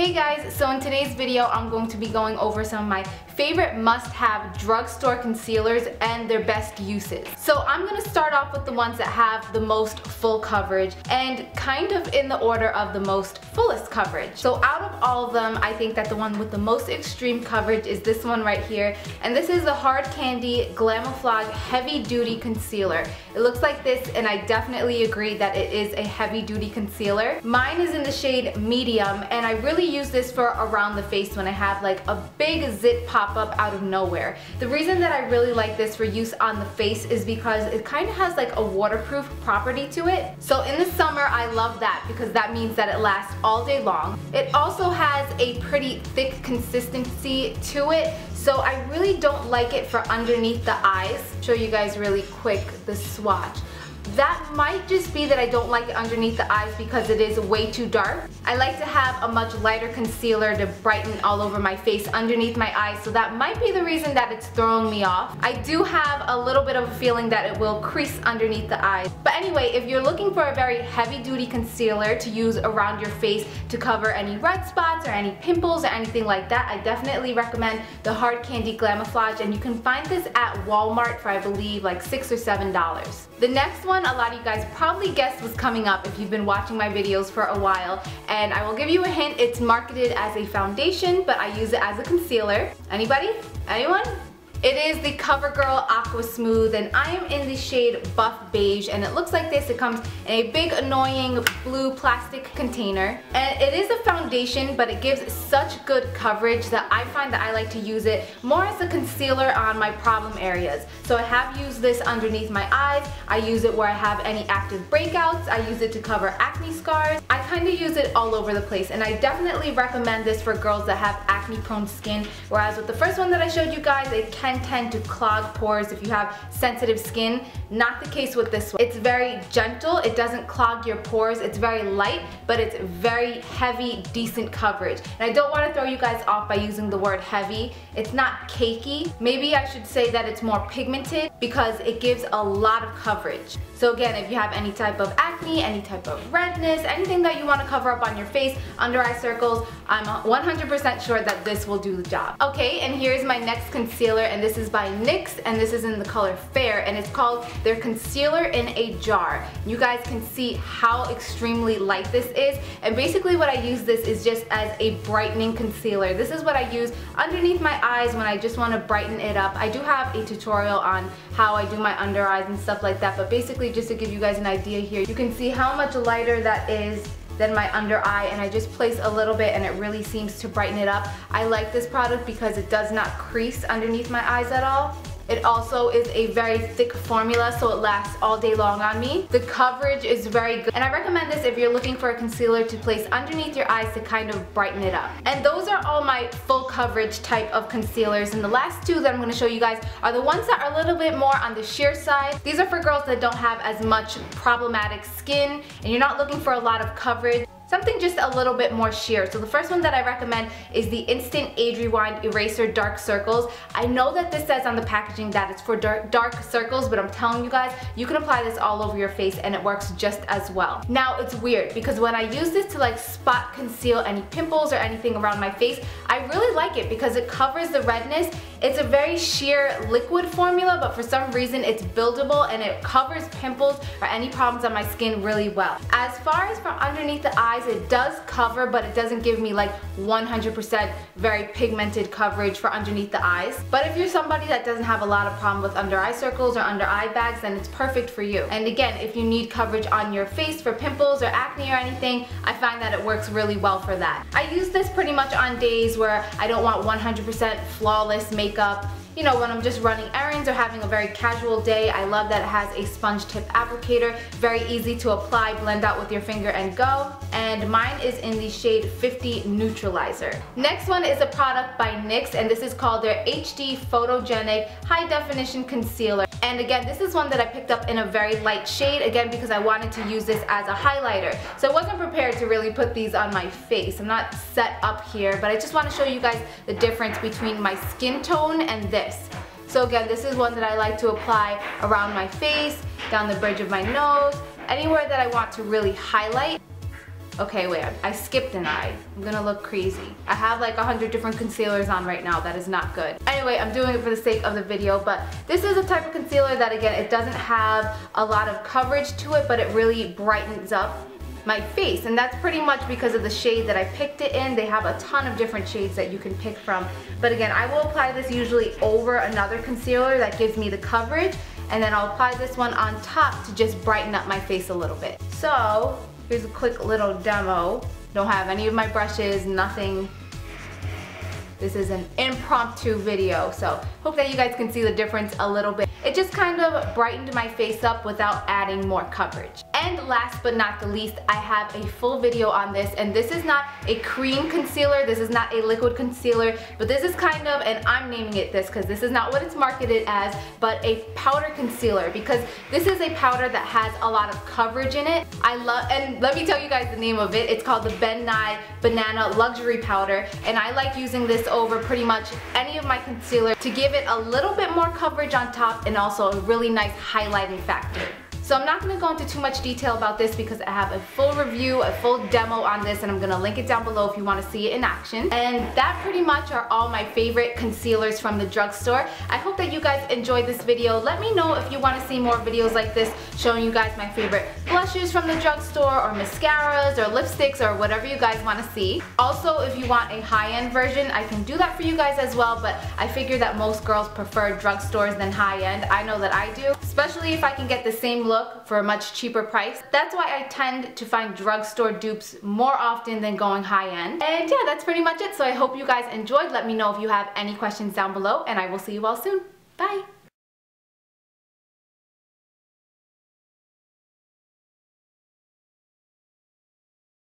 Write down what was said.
Hey guys, so in today's video I'm going to be going over some of my favorite must-have drugstore concealers and their best uses. So I'm going to start off with the ones that have the most full coverage and kind of in the order of the most fullest coverage. So out of all of them, I think that the one with the most extreme coverage is this one right here, and this is the Hard Candy Glamoflauge Heavy Duty Concealer. It looks like this, and I definitely agree that it is a heavy duty concealer. Mine is in the shade medium, and I really use this for around the face when I have like a big zit pop up out of nowhere. The reason that I really like this for use on the face is because it kind of has like a waterproof property to it. So in the summer I love that because that means that it lasts all day long. It also has a pretty thick consistency to it, so I really don't like it for underneath the eyes. Show you guys really quick the swatch. That might just be that I don't like it underneath the eyes because it is way too dark. I like to have a much lighter concealer to brighten all over my face underneath my eyes, so that might be the reason that it's throwing me off. I do have a little bit of a feeling that it will crease underneath the eyes. But anyway, if you're looking for a very heavy duty concealer to use around your face to cover any red spots or any pimples or anything like that, I definitely recommend the Hard Candy Glamoflauge, and you can find this at Walmart for I believe like $6 or $7. The next one a lot of you guys probably guessed was coming up if you've been watching my videos for a while, and I will give you a hint. It's marketed as a foundation, but I use it as a concealer. Anybody? Anyone? It is the Covergirl Aquasmooth, and I am in the shade Buff Beige, and it looks like this. It comes in a big annoying blue plastic container, and it is a foundation, but it gives such good coverage that I find that I like to use it more as a concealer on my problem areas. So I have used this underneath my eyes, I use it where I have any active breakouts, I use it to cover acne scars. I kind of use it all over the place, and I definitely recommend this for girls that have acne prone skin, whereas with the first one that I showed you guys, it can tend to clog pores if you have sensitive skin. Not the case with this one. It's very gentle, it doesn't clog your pores, it's very light, but it's very heavy, decent coverage. And I don't want to throw you guys off by using the word heavy. It's not cakey. Maybe I should say that it's more pigmented because it gives a lot of coverage. So again, if you have any type of acne, any type of redness, anything that you want to cover up on your face, under eye circles, I'm 100% sure that this will do the job. Okay, and here's my next concealer, and this is by NYX, and this is in the color Fair, and it's called their Concealer in a Jar. You guys can see how extremely light this is, and basically what I use this is just as a brightening concealer. This is what I use underneath my eyes when I just want to brighten it up. I do have a tutorial on how I do my under eyes and stuff like that, but basically just to give you guys an idea here, you can see how much lighter that is than my under eye, and I just place a little bit and it really seems to brighten it up. I like this product because it does not crease underneath my eyes at all. It also is a very thick formula, so it lasts all day long on me. The coverage is very good, and I recommend this if you're looking for a concealer to place underneath your eyes to kind of brighten it up. And those are all my full coverage type of concealers, and the last two that I'm going to show you guys are the ones that are a little bit more on the sheer side. These are for girls that don't have as much problematic skin and you're not looking for a lot of coverage. Something just a little bit more sheer. So the first one that I recommend is the Instant Age Rewind Eraser Dark Circles. I know that this says on the packaging that it's for dark circles, but I'm telling you guys, you can apply this all over your face and it works just as well. Now it's weird because when I use this to like spot conceal any pimples or anything around my face, I really like it because it covers the redness. It's a very sheer liquid formula, but for some reason it's buildable and it covers pimples or any problems on my skin really well. As far as from underneath the eyes, it does cover, but it doesn't give me like 100% very pigmented coverage for underneath the eyes. But if you're somebody that doesn't have a lot of problem with under eye circles or under eye bags, then it's perfect for you. And again, if you need coverage on your face for pimples or acne or anything, I find that it works really well for that. I use this pretty much on days where I don't want 100% flawless makeup. You know, when I'm just running errands or having a very casual day, I love that it has a sponge tip applicator. Very easy to apply, blend out with your finger and go. And mine is in the shade 50 Neutralizer. Next one is a product by NYX, and this is called their HD Photogenic High Definition Concealer. And again, this is one that I picked up in a very light shade, again because I wanted to use this as a highlighter. So I wasn't prepared to really put these on my face. I'm not set up here, but I just want to show you guys the difference between my skin tone and this. So again, this is one that I like to apply around my face, down the bridge of my nose, anywhere that I want to really highlight. Okay, wait, I skipped an eye. I'm gonna look crazy. I have like 100 different concealers on right now. That is not good. Anyway, I'm doing it for the sake of the video, but this is a type of concealer that, again, it doesn't have a lot of coverage to it, but it really brightens up my face, and that's pretty much because of the shade that I picked it in. They have a ton of different shades that you can pick from, but again, I will apply this usually over another concealer that gives me the coverage, and then I'll apply this one on top to just brighten up my face a little bit. So here's a quick little demo. Don't have any of my brushes, nothing. This is an impromptu video, so hope that you guys can see the difference a little bit. It just kind of brightened my face up without adding more coverage. And last but not the least, I have a full video on this, and this is not a cream concealer, this is not a liquid concealer, but this is kind of, and I'm naming it this because this is not what it's marketed as, but a powder concealer, because this is a powder that has a lot of coverage in it. I love, and let me tell you guys the name of it. It's called the Nye Banana Luxury Powder, and I like using this over pretty much any of my concealer to give it a little bit more coverage on top and also a really nice highlighting factor. So I'm not going to go into too much detail about this because I have a full review, a full demo on this, and I'm going to link it down below if you want to see it in action. And that pretty much are all my favorite concealers from the drugstore. I hope that you guys enjoyed this video. Let me know if you want to see more videos like this showing you guys my favorite blushes from the drugstore, or mascaras, or lipsticks, or whatever you guys want to see. Also, if you want a high-end version, I can do that for you guys as well, but I figure that most girls prefer drugstores than high-end. I know that I do, especially if I can get the same look for a much cheaper price. That's why I tend to find drugstore dupes more often than going high-end. And yeah, that's pretty much it. So I hope you guys enjoyed. Let me know if you have any questions down below, and I will see you all soon. Bye!